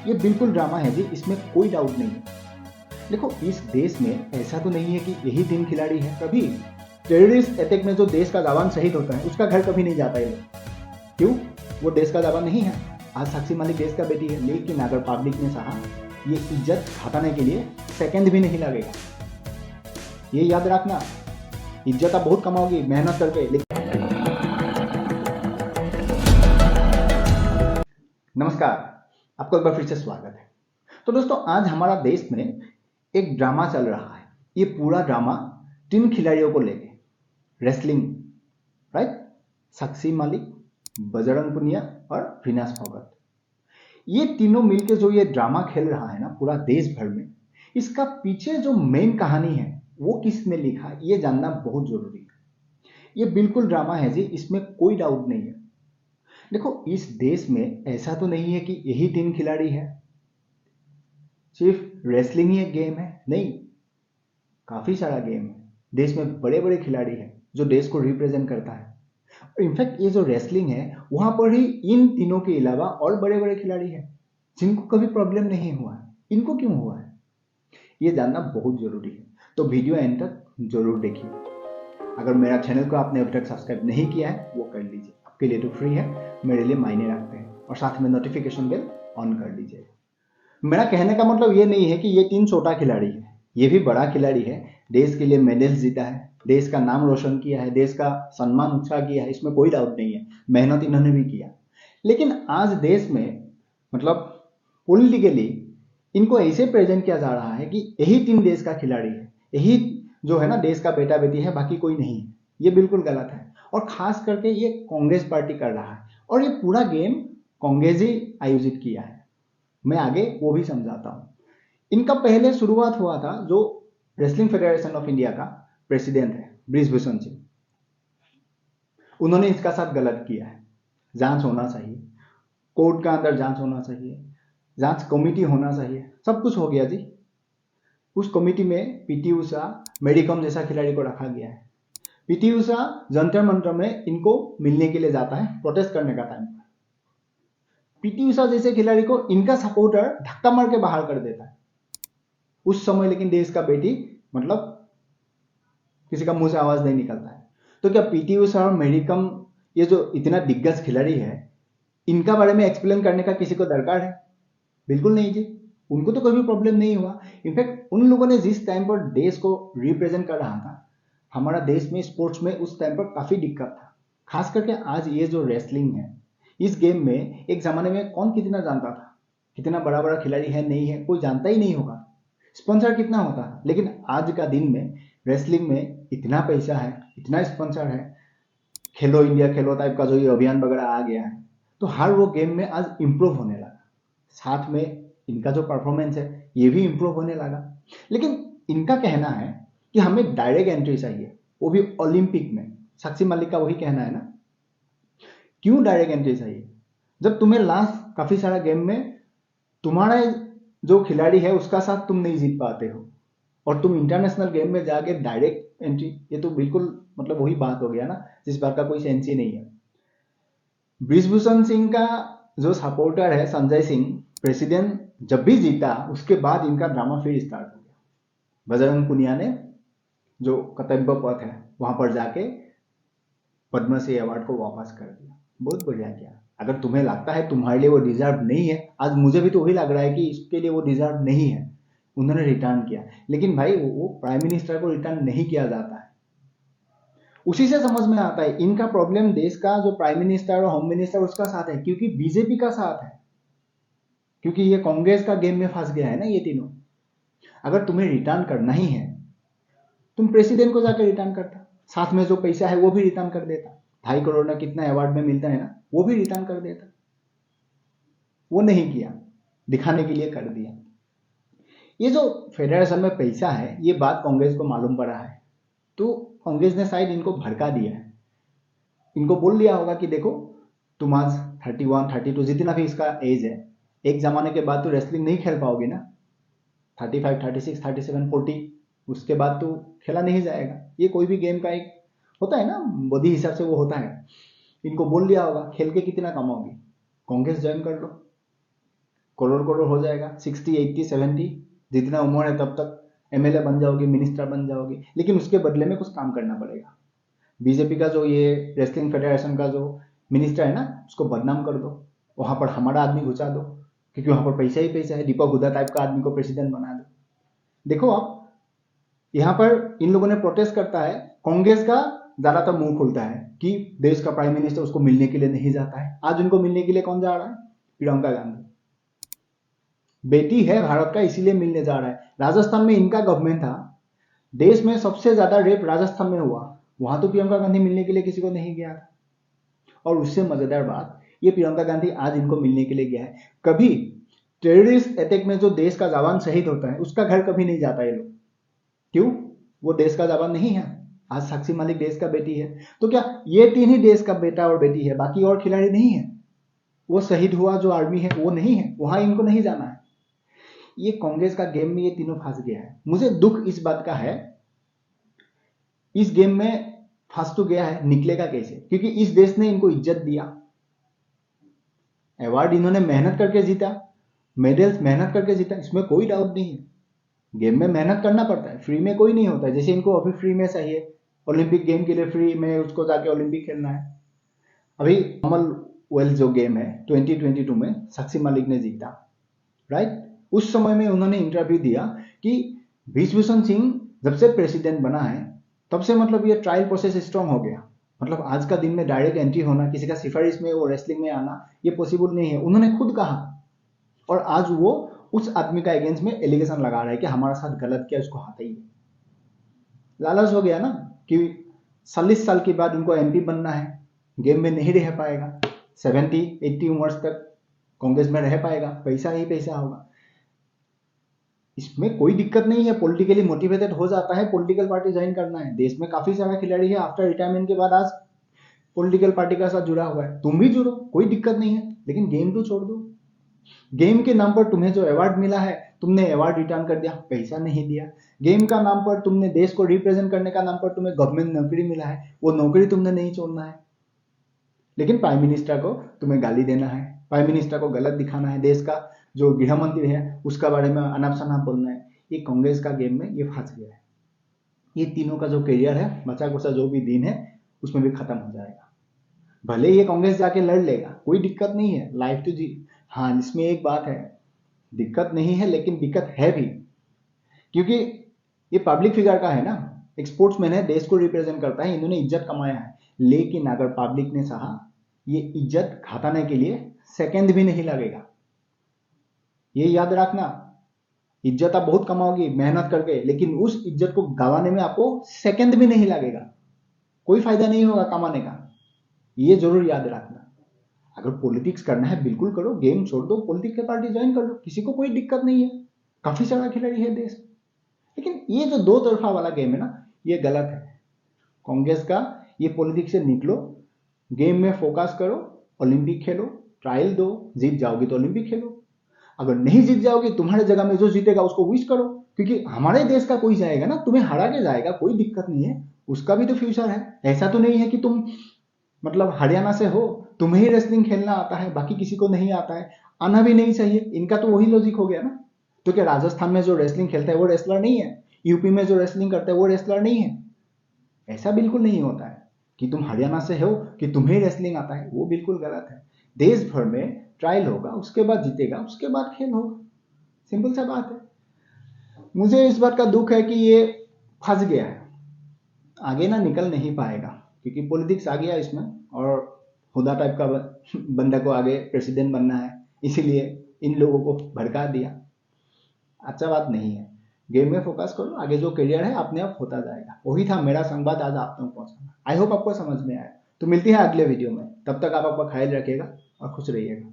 ये बिल्कुल ड्रामा है जी, इसमें कोई डाउट नहीं है। देखो, इस देश में ऐसा तो नहीं है कि यही 3 खिलाड़ी हैं। कभी टेररिस्ट अटैक में जो देश का जवान शहीद होता है उसका घर कभी नहीं जाता है। क्यों? वो देश का जवान नहीं है। आज साक्षी मालिक देश का बेटी है, लेकिन अगर पब्लिक ने कहा ये इज्जत हटाने के लिए सेकंड भी नहीं लगेगा। ये याद रखना, इज्जत आप बहुत कमाओगी मेहनत करके, लेकिन नमस्कार, आपको एक बार फिर से स्वागत है। तो दोस्तों, आज हमारा देश में एक ड्रामा चल रहा है। ये पूरा ड्रामा 3 खिलाड़ियों को लेके, रेसलिंग, राइट? साक्षी मालिक, बजरंग पुनिया और विनाश फोगाट। ये तीनों मिलके जो ये ड्रामा खेल रहा है ना पूरा देश भर में, इसका पीछे जो मेन कहानी है वो किसने लिखा, ये जानना बहुत जरूरी है। ये बिल्कुल ड्रामा है जी, इसमें कोई डाउट नहीं है। देखो, इस देश में ऐसा तो नहीं है कि यही 3 खिलाड़ी है, सिर्फ रेसलिंग ही एक गेम है, नहीं, काफी सारा गेम है। देश में बड़े बड़े खिलाड़ी हैं जो देश को रिप्रेजेंट करता है। इनफैक्ट ये जो रेसलिंग है वहां पर ही इन तीनों के अलावा और बड़े बड़े खिलाड़ी हैं जिनको कभी प्रॉब्लम नहीं हुआ है। इनको क्यों हुआ है, ये जानना बहुत जरूरी है। तो वीडियो एंड तक जरूर देखिए। अगर मेरा चैनल को आपने अभी तक सब्सक्राइब नहीं किया है वो कर लीजिए, आपके लिए तो फ्री है, मेरे लिए मायने रखते हैं। और साथ में नोटिफिकेशन बेल ऑन कर लीजिए। मेरा कहने का मतलब ये नहीं है कि ये 3 छोटा खिलाड़ी है, ये भी बड़ा खिलाड़ी है। देश के लिए मेडल्स जीता है, देश का नाम रोशन किया है, देश का सम्मान ऊंचा किया है, इसमें कोई डाउट नहीं है। मेहनत इन्होंने भी किया। लेकिन आज देश में मतलब पॉलिटिकली इनको ऐसे प्रेजेंट किया जा रहा है कि यही 3 देश का खिलाड़ी है, यही जो है ना देश का बेटा बेटी है, बाकी कोई नहीं है। ये बिल्कुल गलत है। और खास करके ये कांग्रेस पार्टी कर रहा है, और ये पूरा गेम कांग्रेस ही आयोजित किया है। मैं आगे वो भी समझाता हूं। इनका पहले शुरुआत हुआ था जो रेसलिंग फेडरेशन ऑफ इंडिया का प्रेसिडेंट है ब्रिजभूषण सिंह, उन्होंने इसका साथ गलत किया है। जांच होना चाहिए, कोर्ट का अंदर जांच होना चाहिए, जांच कमेटी होना चाहिए, सब कुछ हो गया जी। उस कमेटी में पीटी उषा, मेडिकम जैसा खिलाड़ी को रखा गया है। पीटी उषा जंतर मंतर में इनको मिलने के लिए जाता है प्रोटेस्ट करने का टाइम। पीटी उषा जैसे खिलाड़ी को इनका सपोर्टर धक्का मार के बाहर कर देता है उस समय, लेकिन देश का बेटी मतलब किसी का मुंह से आवाज नहीं निकलता है। तो क्या पीटी उषा और मेरिकम ये जो इतना दिग्गज खिलाड़ी है, इनका बारे में एक्सप्लेन करने का किसी को दरकार है? बिल्कुल नहीं जी। उनको तो कोई भी प्रॉब्लम नहीं हुआ। इनफैक्ट उन लोगों ने जिस टाइम पर देश को रिप्रेजेंट कर रहा था, हमारा देश में स्पोर्ट्स में उस टाइम पर काफी दिक्कत था। खास करके आज ये जो रेसलिंग है, इस गेम में एक जमाने में कौन कितना जानता था, कितना बड़ा बड़ा खिलाड़ी है नहीं है कोई जानता ही नहीं होगा, स्पॉन्सर कितना होता है। लेकिन आज का दिन में रेसलिंग में इतना पैसा है, इतना स्पॉन्सर है, खेलो इंडिया खेलो टाइप का जो ये अभियान वगैरह आ गया है, तो हर वो गेम में आज इंप्रूव होने लगा। साथ में इनका जो परफॉर्मेंस है ये भी इंप्रूव होने लगा। लेकिन इनका कहना है कि हमें डायरेक्ट एंट्री चाहिए, वो भी ओलंपिक में। साक्षी मालिक का वही कहना है ना। क्यों डायरेक्ट एंट्री चाहिए जब तुम्हें लास्ट काफी सारा गेम में तुम्हारा जो खिलाड़ी है उसका साथ तुम नहीं जीत पाते हो, और तुम इंटरनेशनल गेम में जाके डायरेक्ट एंट्री, ये तो बिल्कुल मतलब वही बात हो गया ना जिस बात का कोई सेंस ही नहीं है। ब्रिजभूषण सिंह का जो सपोर्टर है संजय सिंह, प्रेसिडेंट जब भी जीता उसके बाद इनका ड्रामा फिर स्टार्ट हो गया। बजरंग पुनिया ने जो कर्तव्य पथ है वहां पर जाके पद्मश्री अवार्ड को वापस कर दिया। बहुत बढ़िया किया। अगर तुम्हें लगता है तुम्हारे लिए वो डिजर्व नहीं है, आज मुझे भी तो वही लग रहा है कि इसके लिए वो डिजर्व नहीं है, उन्होंने रिटर्न किया। लेकिन भाई वो प्राइम मिनिस्टर को रिटर्न नहीं किया जाता है। उसी से समझ में आता है इनका प्रॉब्लम देश का जो प्राइम मिनिस्टर और होम मिनिस्टर उसका साथ है, क्योंकि बीजेपी का साथ है, क्योंकि ये कांग्रेस का गेम में फंस गया है ना ये तीनों। अगर तुम्हें रिटर्न करना ही है तुम प्रेसिडेंट को जाकर रिटर्न करता, साथ में जो पैसा है वो भी रिटर्न कर देता। 2.5 करोड़ ना कितना अवार्ड में मिलता है ना, वो भी रिटर्न कर देता। वो नहीं किया, दिखाने के लिए कर दिया। ये जो फेडरेशन में पैसा है ये बात कांग्रेस को मालूम पड़ा है, तो कांग्रेस ने शायद इनको भड़का दिया है। इनको बोल दिया होगा कि देखो तुम आज 31 32 जितना भी इसका एज है, एक जमाने के बाद तो रेसलिंग नहीं खेल पाओगे ना। 35 36 37 40 उसके बाद तो खेला नहीं जाएगा। ये कोई भी गेम का एक होता है ना, बॉडी हिसाब से वो होता है। इनको बोल दिया होगा खेल के कितना कमाओगे, कांग्रेस ज्वाइन कर लो। करोड़ करोड़ हो जाएगा, 60, 80, 70, जितना उम्र है तब तक एमएलए बन जाओगे, मिनिस्टर बन जाओगे, लेकिन उसके बदले में कुछ काम करना पड़ेगा। बीजेपी का जो ये रेसलिंग फेडरेशन का जो मिनिस्टर है ना, उसको बदनाम कर दो, वहां पर हमारा आदमी घुसा दो, क्योंकि वहां पर पैसा ही पैसा है, दीपक हुड्डा टाइप का आदमी को प्रेसिडेंट बना दो। देखो आप, यहाँ पर इन लोगों ने प्रोटेस्ट करता है, कांग्रेस का ज्यादातर मुंह खुलता है कि देश का प्राइम मिनिस्टर उसको मिलने के लिए नहीं जाता है। आज उनको मिलने के लिए कौन जा रहा है? प्रियंका गांधी, बेटी है भारत का, इसीलिए मिलने जा रहा है। राजस्थान में इनका गवर्नमेंट था, देश में सबसे ज्यादा रेप राजस्थान में हुआ, वहां तो प्रियंका गांधी मिलने के लिए किसी को नहीं गया था। और उससे मजेदार बात, ये प्रियंका गांधी आज इनको मिलने के लिए गया है। कभी टेररिस्ट अटैक में जो देश का जवान शहीद होता है उसका घर कभी नहीं जाता ये लोग। क्यों? वो देश का जवान नहीं है। आज साक्षी मालिक देश का बेटी है, तो क्या ये तीन ही देश का बेटा और बेटी है, बाकी और खिलाड़ी नहीं है? वो शहीद हुआ जो आर्मी है वो नहीं है, वहां इनको नहीं जाना है। ये कांग्रेस का गेम में ये तीनों फंस गया है। मुझे दुख इस बात का है, इस गेम में फंस तो गया है, निकलेगा कैसे? क्योंकि इस देश ने इनको इज्जत दिया, अवार्ड इन्होंने मेहनत करके जीता, मेडल्स मेहनत करके जीता, इसमें कोई डाउट नहीं है। गेम में मेहनत करना पड़ता है, फ्री में कोई नहीं होता है। जैसे इनको अभी फ्री में चाहिए, ओलंपिक गेम के लिए फ्री में उसको जाके ओलंपिक खेलना है। अभी कॉमनवेल्थ जो गेम है 2022 में साक्षी मालिक ने जीता, राइट? उस समय में उन्होंने इंटरव्यू दिया कि विश्वभूषण सिंह जब से प्रेसिडेंट बना है तब से मतलब ये ट्रायल प्रोसेस स्ट्रांग हो गया। मतलब आज का दिन में डायरेक्ट एंट्री होना, किसी का सिफारिश में वो रेसलिंग में आना, ये पॉसिबल नहीं है, उन्होंने खुद कहा। और आज वो उस आदमी का अगेंस्ट में एलिगेशन लगा रहा है कि हमारा साथ गलत किया, उसको हाथ ही लालच हो गया ना कि 40 साल के बाद इनको एमपी बनना है, गेम में नहीं रह पाएगा, 70, 80 उम्र तक कांग्रेस में रह पाएगा, पैसा ही पैसा होगा। इसमें कोई दिक्कत नहीं है, पॉलिटिकली मोटिवेटेड हो जाता है, पॉलिटिकल पार्टी ज्वाइन करना है। देश में काफी सारा खिलाड़ी है आफ्टर रिटायरमेंट के बाद आज पॉलिटिकल पार्टी का साथ जुड़ा हुआ है, तुम भी जुड़ो, कोई दिक्कत नहीं है, लेकिन गेम तो छोड़ दो। गेम के नाम पर तुम्हें जो अवार्ड मिला है, तुमने अवार्ड रिटर्न कर दिया, पैसा नहीं दिया। गेम का नाम पर तुमने देश को रिप्रेजेंट करने का नाम पर तुम्हें गवर्नमेंट नौकरी मिला है, वो नौकरी तुमने नहीं छोड़ना है। लेकिन प्राइम मिनिस्टर को तुम्हें गाली देना है, प्राइम मिनिस्टर को गलत दिखाना है, देश का जो गृह मंत्री है उसका बारे में अनाप शनाप बोलना है। ये कांग्रेस का गेम में ये फंस गया है। ये तीनों का जो करियर है, बचा कुचा जो भी दिन है, उसमें भी खत्म हो जाएगा। भले ये कांग्रेस जाके लड़ लेगा, कोई दिक्कत नहीं है, लाइफ तो जी। हाँ, इसमें एक बात है, दिक्कत नहीं है लेकिन दिक्कत है भी, क्योंकि ये पब्लिक फिगर का है ना, एक स्पोर्ट्समैन है, देश को रिप्रेजेंट करता है, इन्होंने इज्जत कमाया है। लेकिन अगर पब्लिक ने चाहा, ये इज्जत घटाने के लिए सेकंड भी नहीं लगेगा। ये याद रखना, इज्जत आप बहुत कमाओगी मेहनत करके, लेकिन उस इज्जत को गंवाने में आपको सेकंड भी नहीं लगेगा, कोई फायदा नहीं होगा कमाने का। ये जरूर याद रखना। अगर पॉलिटिक्स करना है बिल्कुल करो, गेम छोड़ दो, पॉलिटिकल पार्टी ज्वाइन कर लो, किसी को कोई दिक्कत नहीं है, काफी सारा खिलाड़ी है देश। लेकिन ये जो दो तरफा वाला गेम है ना, ये गलत है। कांग्रेस का ये पॉलिटिक्स से निकलो, गेम में फोकस करो, ओलंपिक खेलो, ट्रायल दो, जीत जाओगी तो ओलंपिक खेलो, अगर नहीं जीत जाओगे तुम्हारे जगह में जो जीतेगा उसको विश करो, क्योंकि हमारे देश का कोई जाएगा ना, तुम्हें हरा के जाएगा, कोई दिक्कत नहीं है, उसका भी तो फ्यूचर है। ऐसा तो नहीं है कि तुम मतलब हरियाणा से हो, तुम्हें ही रेसलिंग खेलना आता है, बाकी किसी को नहीं आता है, आना भी नहीं चाहिए। इनका तो वही लॉजिक हो गया ना। तो क्या राजस्थान में जो रेसलिंग खेलता है वो रेसलर नहीं है? यूपी में जो रेसलिंग करता है वो रेसलर नहीं है? ऐसा बिल्कुल नहीं होता है कि तुम हरियाणा से हो कि तुम्हें रेसलिंग आता है, वो बिल्कुल गलत है। देश भर में ट्रायल होगा, उसके बाद जीतेगा, उसके बाद खेल होगा, सिंपल सा बात है। मुझे इस बात का दुख है कि ये फंस गया है, आगे ना निकल नहीं पाएगा, क्योंकि पॉलिटिक्स आ गया इसमें, और हुदा टाइप का बंदा को आगे प्रेसिडेंट बनना है, इसीलिए इन लोगों को भड़का दिया। अच्छा बात नहीं है, गेम में फोकस करो, आगे जो करियर है अपने आप होता जाएगा। वही था मेरा संवाद आज आप तक पहुंचाना। आई होप आपको समझ में आया। तो मिलती है अगले वीडियो में, तब तक आप अपना ख्याल रखिएगा और खुश रहिएगा।